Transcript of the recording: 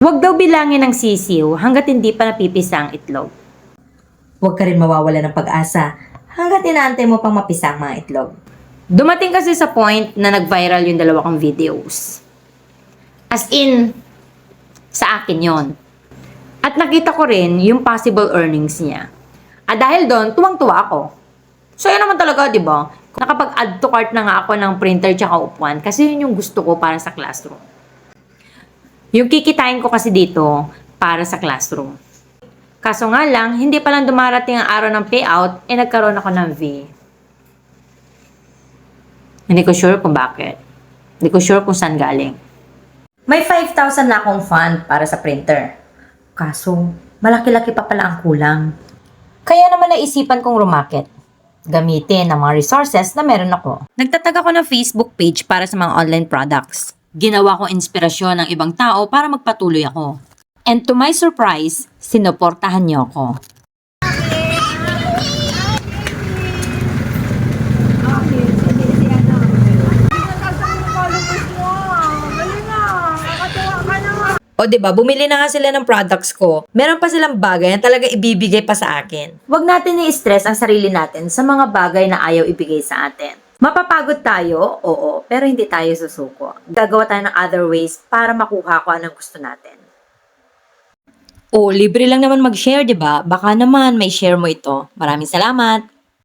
Huwag daw bilangin ng sisiw hanggat hindi pa napipisa ang itlog. Huwag ka rin mawawala ng pag-asa hanggat inaantay mo pang mapisa ang mga itlog. Dumating kasi sa point na nag-viral yung dalawa kong videos. As in, sa akin yon. At nakita ko rin yung possible earnings niya. At dahil doon, tuwang-tuwa ako. So yun naman talaga, di ba? Nakapag-add to cart na nga ako ng printer tsaka upuan kasi yun yung gusto ko para sa classroom. Yung kikitain ko kasi dito para sa classroom. Kaso nga lang, hindi pa lang dumarating ang araw ng payout, nagkaroon ako ng V. Hindi ko sure kung bakit. Hindi ko sure kung saan galing. May 5,000 na akong fund para sa printer. Kaso, malaki-laki pa pala ang kulang. Kaya naman naisipan kong rumakit. Gamitin ang mga resources na meron ako. Nagtatag ako ng Facebook page para sa mga online products. Ginawa ko inspirasyon ng ibang tao para magpatuloy ako. And to my surprise, sinuportahan niyo ako. O diba, bumili na nga sila ng products ko. Meron pa silang bagay na talaga ibibigay pa sa akin. Huwag natin i-stress ang sarili natin sa mga bagay na ayaw ibigay sa atin. Mapapagod tayo, oo, pero hindi tayo susuko. Gagawa tayo ng other ways para makuha ko anong gusto natin. O, libre lang naman mag-share, diba? Baka naman may share mo ito. Maraming salamat!